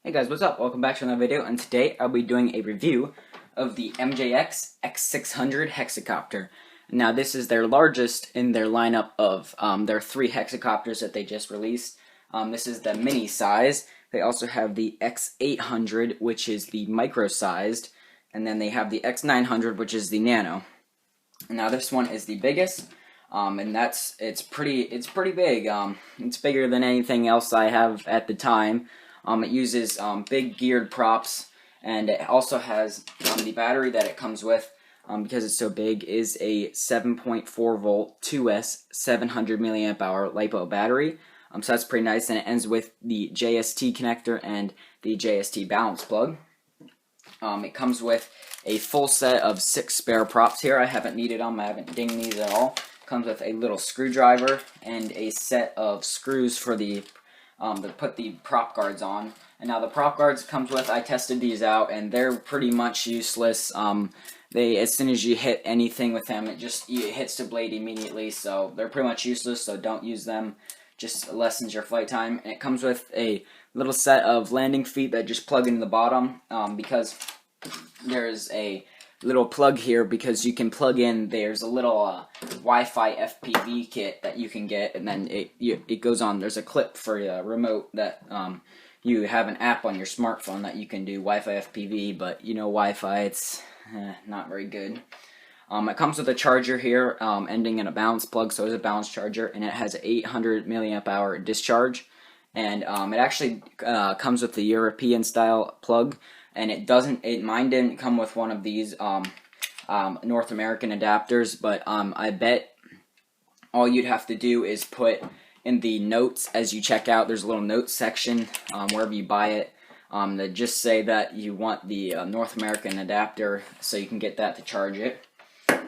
Hey guys, what's up? Welcome back to another video, and today I'll be doing a review of the MJX X600 hexacopter. Now this is their largest in their lineup of their 3 hexacopters that they just released. This is the mini size. They also have the X800, which is the micro sized, and then they have the X900, which is the nano. Now this one is the biggest, and it's pretty big. It's bigger than anything else I have at the time. It uses big geared props, and it also has the battery that it comes with, because it's so big, is a 7.4 volt 2S 700 milliamp hour LiPo battery. So that's pretty nice, and it ends with the JST connector and the JST balance plug. It comes with a full set of 6 spare props here. I haven't needed them, I haven't dinged these at all. Comes with a little screwdriver and a set of screws for the to put the prop guards on. And now the prop guards comes with, I tested these out, and they're pretty much useless. As soon as you hit anything with them, it hits the blade immediately, so they're pretty much useless, so don't use them. Just lessens your flight time. And it comes with a little set of landing feet that just plug into the bottom, because there's a little plug here, because you can plug in, there's a little Wi-Fi FPV kit that you can get, and then it goes on. There's a clip for a remote that you have an app on your smartphone that you can do Wi-Fi FPV, but you know Wi-Fi, it's not very good. It comes with a charger here, ending in a balance plug, so it's a balance charger, and it has an 800 milliamp hour discharge, and it actually comes with the European style plug. And mine didn't come with one of these North American adapters, but I bet all you'd have to do is put in the notes as you check out. There's a little notes section wherever you buy it that just say that you want the North American adapter, so you can get that to charge it.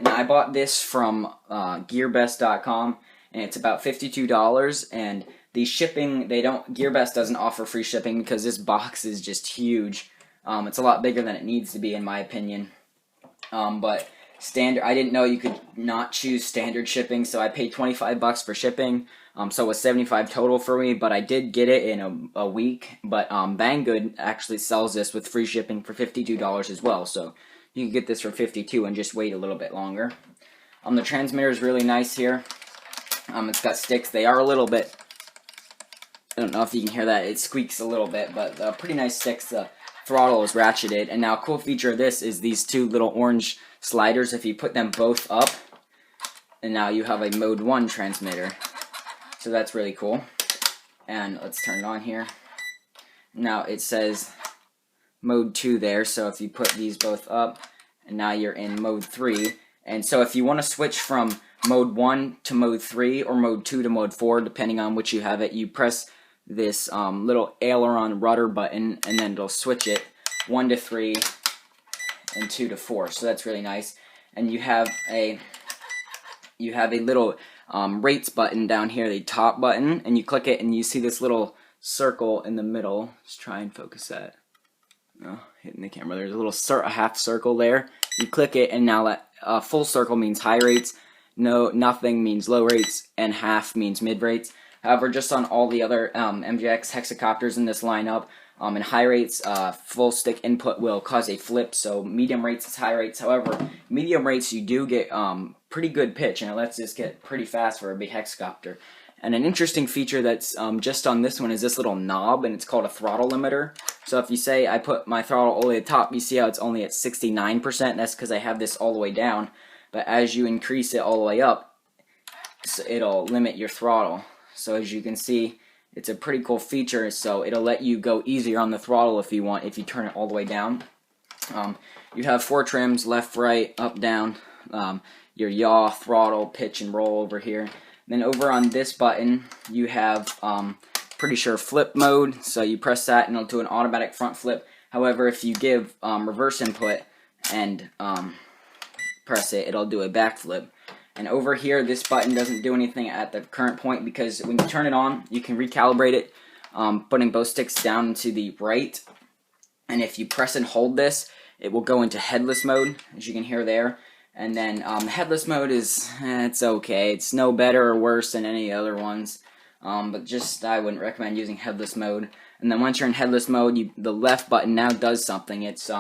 Now, I bought this from GearBest.com, and it's about $52, and the shipping, GearBest doesn't offer free shipping because this box is just huge. It's a lot bigger than it needs to be, in my opinion. But standard, I didn't know you could not choose standard shipping, so I paid $25 for shipping. So it was $75 total for me, but I did get it in a week. But Banggood actually sells this with free shipping for $52 as well, so you can get this for $52 and just wait a little bit longer. The transmitter is really nice here. It's got sticks. They are a little bit, I don't know if you can hear that, it squeaks a little bit, but pretty nice sticks. The throttle is ratcheted, and now a cool feature of this is these 2 little orange sliders. If you put them both up, and now you have a mode 1 transmitter, so that's really cool. And let's turn it on here. Now it says mode 2 there, so if you put these both up, and now you're in mode 3. And so if you want to switch from mode 1 to mode 3 or mode 2 to mode 4, depending on which you have it, you press this little aileron rudder button, and then it'll switch it 1 to 3 and 2 to 4. So that's really nice. And you have a little rates button down here, the top button, and you click it, and you see this little circle in the middle. Let's try and focus that. Oh, hitting the camera. There's a little half circle there. You click it, and now that full circle means high rates, nothing means low rates, and half means mid rates. However, just on all the other MJX hexacopters in this lineup, in high rates, full stick input will cause a flip, so medium rates is high rates. However, medium rates you do get pretty good pitch, and it lets this get pretty fast for a big hexacopter. And an interesting feature that's just on this one is this little knob, and it's called a throttle limiter. So if you say I put my throttle all the way at the top, you see how it's only at 69%? That's because I have this all the way down. But as you increase it all the way up, it'll limit your throttle. So as you can see, it's a pretty cool feature, so it'll let you go easier on the throttle if you want, if you turn it all the way down. You have 4 trims, left, right, up, down, your yaw, throttle, pitch, and roll over here. Then over on this button, you have, pretty sure, flip mode, so you press that and it'll do an automatic front flip. However, if you give reverse input and press it, it'll do a back flip. And over here, this button doesn't do anything at the current point, because when you turn it on, you can recalibrate it, putting both sticks down to the right. And if you press and hold this, it will go into headless mode, as you can hear there. And then headless mode is, it's okay. It's no better or worse than any other ones. But just, I wouldn't recommend using headless mode. And then once you're in headless mode, the left button now does something. It's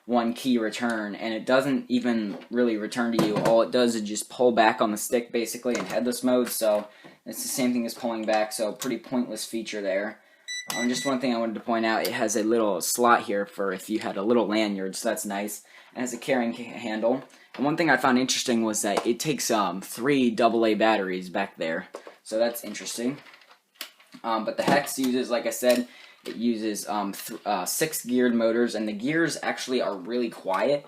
one key return, and it doesn't even really return to you. All it does is just pull back on the stick basically in headless mode, so it's the same thing as pulling back, so pretty pointless feature there. Just one thing I wanted to point out, it has a little slot here for if you had a little lanyard, so that's nice. It has a carrying handle. And one thing I found interesting was that it takes 3 AA batteries back there, so that's interesting. But the Hex uses, like I said, it uses 6 geared motors, and the gears actually are really quiet.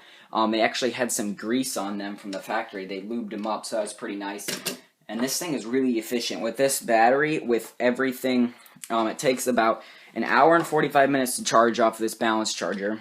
They actually had some grease on them from the factory. They lubed them up, so that was pretty nice. And this thing is really efficient. With this battery, with everything, it takes about an hour and 45 minutes to charge off this balance charger.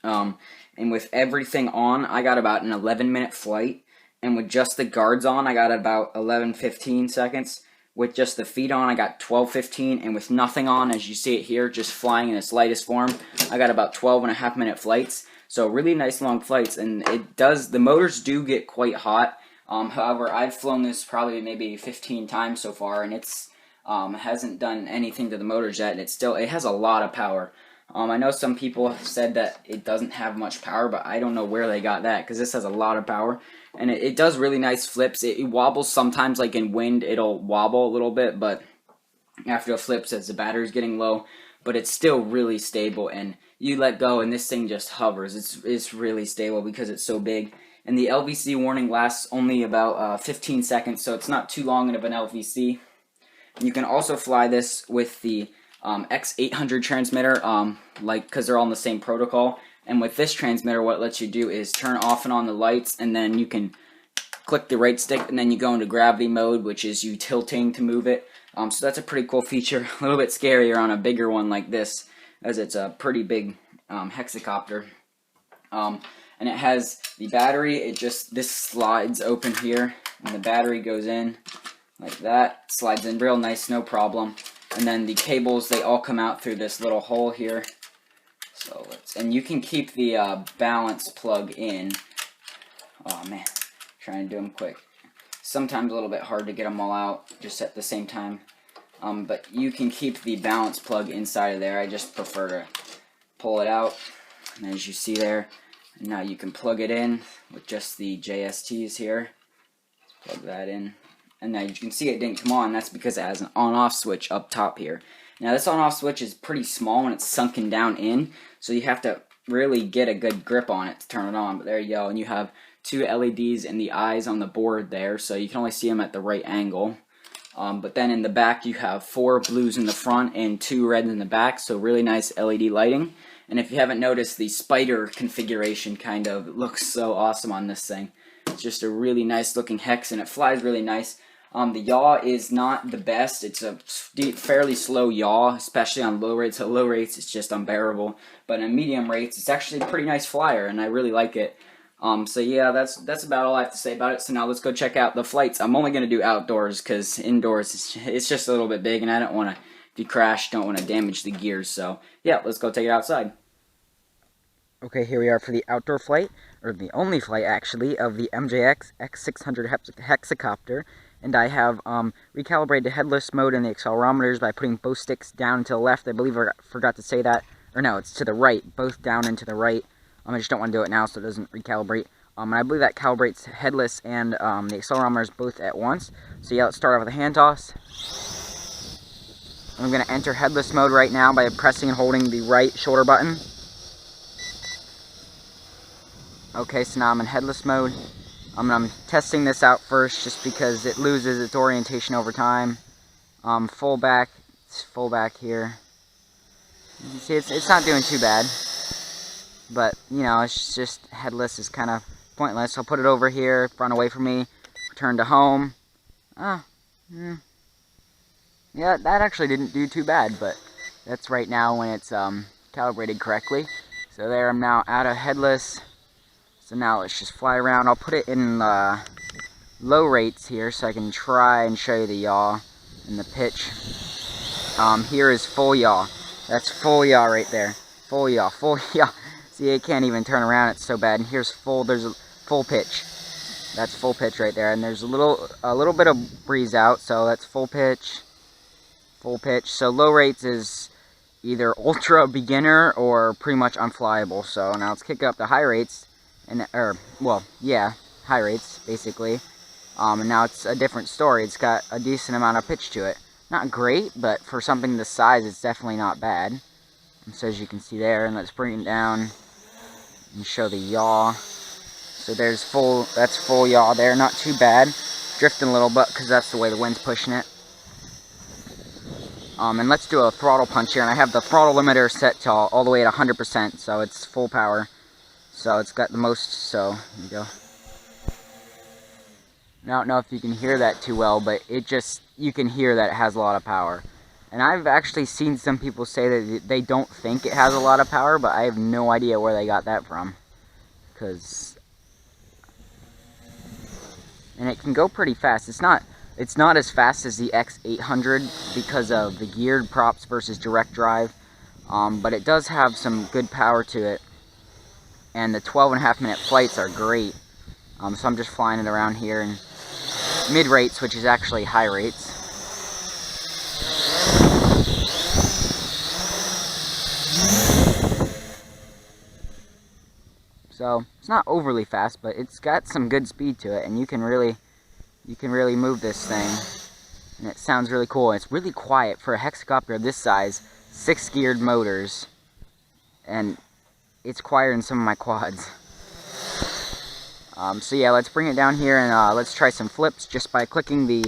And with everything on, I got about an 11-minute flight. And with just the guards on, I got about 11-15 seconds. With just the feet on, I got 12-15, and with nothing on, as you see it here, just flying in its lightest form, I got about 12.5-minute flights. So really nice long flights, and the motors do get quite hot. However, I've flown this probably maybe 15 times so far, and it's hasn't done anything to the motors yet, and it has a lot of power. I know some people have said that it doesn't have much power, but I don't know where they got that, because this has a lot of power. And it does really nice flips. It wobbles sometimes, like in wind, it'll wobble a little bit, but after it flips as the battery's getting low. But it's still really stable, and you let go and this thing just hovers. It's really stable because it's so big. And the LVC warning lasts only about 15 seconds, so it's not too long of an LVC. You can also fly this with the X600 transmitter, because they're all on the same protocol. And with this transmitter, what it lets you do is turn off and on the lights, and then you can click the right stick, and then you go into gravity mode, which is you tilting to move it. So that's a pretty cool feature. A little bit scarier on a bigger one like this, as it's a pretty big hexacopter. And it has the battery. This slides open here, and the battery goes in like that. Slides in real nice, no problem. And then the cables, they all come out through this little hole here. So and you can keep the balance plug in. Oh man, trying to do them quick. Sometimes a little bit hard to get them all out just at the same time. But you can keep the balance plug inside of there. I just prefer to pull it out. And as you see there, now you can plug it in with just the JSTs here. Plug that in. And now you can see it didn't come on. That's because it has an on-off switch up top here. Now this on-off switch is pretty small when it's sunken down in, so you have to really get a good grip on it to turn it on. But there you go, and you have 2 LEDs in the eyes on the board there, so you can only see them at the right angle. But then in the back you have 4 blues in the front and 2 reds in the back, so really nice LED lighting. And if you haven't noticed, the spider configuration kind of looks so awesome on this thing. It's just a really nice looking hex, and it flies really nice. The yaw is not the best. It's a fairly slow yaw, especially on low rates. At low rates, it's just unbearable. But in medium rates, it's actually a pretty nice flyer, and I really like it. So yeah, that's about all I have to say about it. So now let's go check out the flights. I'm only going to do outdoors, because indoors, it's just a little bit big, and I don't want to, if you crash, don't want to damage the gears. So yeah, let's go take it outside. Okay, here we are for the outdoor flight, or the only flight, actually, of the MJX X600 hexacopter. And I have recalibrated the headless mode in the accelerometers by putting both sticks down to the left. I believe I forgot to say that. Or no, it's to the right. Both down and to the right. I just don't want to do it now so it doesn't recalibrate. And I believe that calibrates headless and the accelerometers both at once. So yeah, let's start off with a hand toss. I'm going to enter headless mode right now by pressing and holding the right shoulder button. Okay, so now I'm in headless mode. I'm testing this out first just because it loses its orientation over time. Full back here. You can see it's not doing too bad. But, you know, it's just headless is kind of pointless. I'll put it over here, front away from me, return to home. Yeah, that actually didn't do too bad, but that's right now when it's calibrated correctly. So there, I'm now out of headless. So now let's just fly around. I'll put it in low rates here so I can try and show you the yaw and the pitch. Here is full yaw. That's full yaw right there. Full yaw, full yaw. See, it can't even turn around, it's so bad. And here's there's a full pitch. That's full pitch right there. And there's a little bit of breeze out, so that's full pitch. Full pitch. So low rates is either ultra beginner or pretty much unflyable. So now let's kick up the high rates, high rates basically. And now it's a different story. It's got a decent amount of pitch to it. Not great, but for something this size, it's definitely not bad. And so as you can see there, and let's bring it down and show the yaw. So that's full yaw there, not too bad. Drifting a little bit because that's the way the wind's pushing it. And let's do a throttle punch here, and I have the throttle limiter set to all the way at 100%, so it's full power. So it's got the most, so here you go. I don't know if you can hear that too well, but you can hear that it has a lot of power. And I've actually seen some people say that they don't think it has a lot of power, but I have no idea where they got that from. And it can go pretty fast. It's not as fast as the X600 because of the geared props versus direct drive, but it does have some good power to it. And the 12.5 minute flights are great. So I'm just flying it around here in mid rates, which is actually high rates. So it's not overly fast, but it's got some good speed to it, and you can really move this thing, and it sounds really cool. It's really quiet for a hexacopter this size, 6 geared motors, and it's quieter than some of my quads. So yeah, let's bring it down here and let's try some flips just by clicking the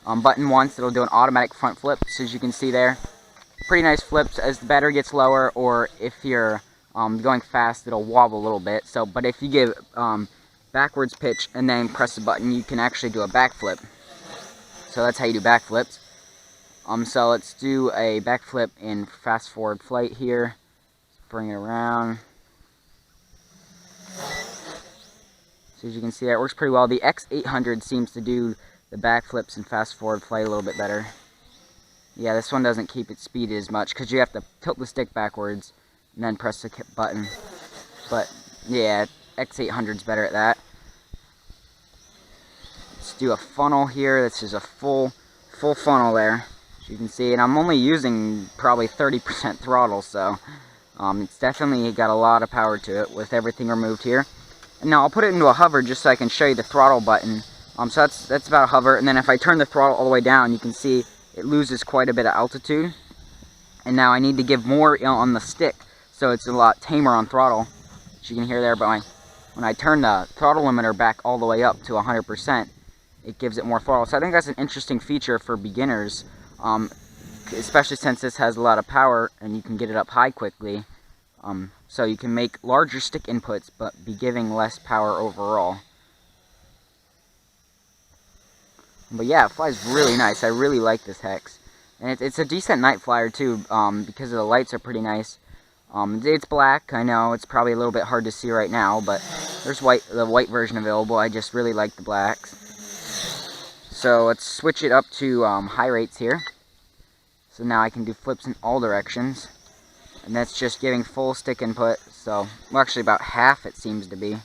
button once. It'll do an automatic front flip, so as you can see there, pretty nice flips as the battery gets lower, or if you're going fast, it'll wobble a little bit. So, but if you give backwards pitch and then press the button, you can actually do a backflip. So that's how you do backflips. So let's do a backflip in fast forward flight here. Let's bring it around. So as you can see, that works pretty well. The X600 seems to do the backflips and fast forward flight a little bit better. Yeah, this one doesn't keep its speed as much because you have to tilt the stick backwards and then press the button. But yeah, X600's better at that. Let's do a funnel here. This is a full funnel there, as you can see, and I'm only using probably 30% throttle, so it's definitely got a lot of power to it with everything removed here. And now I'll put it into a hover just so I can show you the throttle button. So that's about a hover, and then if I turn the throttle all the way down, you can see it loses quite a bit of altitude. And now I need to give more on the stick, so it's a lot tamer on throttle, as you can hear there. But when I turn the throttle limiter back all the way up to 100%, it gives it more throttle. So I think that's an interesting feature for beginners, especially since this has a lot of power and you can get it up high quickly. So you can make larger stick inputs, but be giving less power overall. But yeah, it flies really nice. I really like this Hex. And it's a decent night flyer too, because the lights are pretty nice. It's black, I know, it's probably a little bit hard to see right now, but there's the white version available. I just really like the blacks. So let's switch it up to high rates here. So now I can do flips in all directions. And that's just giving full stick input, so, well, actually about half it seems to be.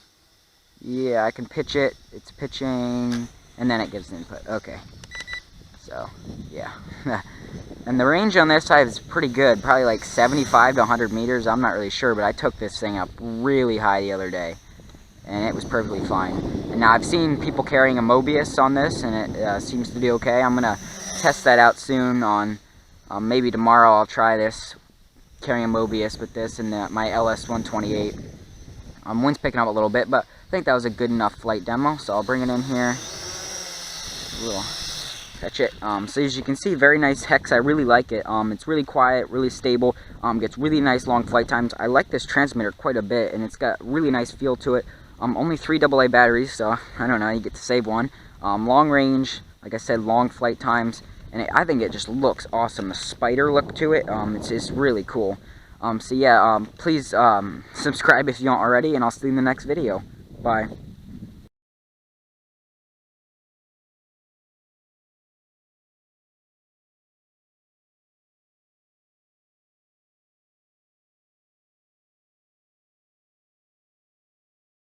Yeah, I can pitch it, it's pitching, and then it gives the input. Okay. So, yeah. And the range on this side is pretty good, probably like 75 to 100 meters, I'm not really sure, but I took this thing up really high the other day, and it was perfectly fine. And now I've seen people carrying a Mobius on this, and it seems to do okay. I'm going to test that out soon on, maybe tomorrow I'll try this, carrying a Mobius with this and my LS128. Wind's picking up a little bit, but I think that was a good enough flight demo, so I'll bring it in here. We'll catch it. So as you can see, very nice Hex. I really like it. It's really quiet, really stable, gets really nice long flight times. I like this transmitter quite a bit, and it's got really nice feel to it. Only 3 AA batteries, so I don't know, you get to save one. Long range, like I said, long flight times. And I think it just looks awesome. The spider look to it, it's just really cool. So yeah, please subscribe if you don't already, and I'll see you in the next video. Bye.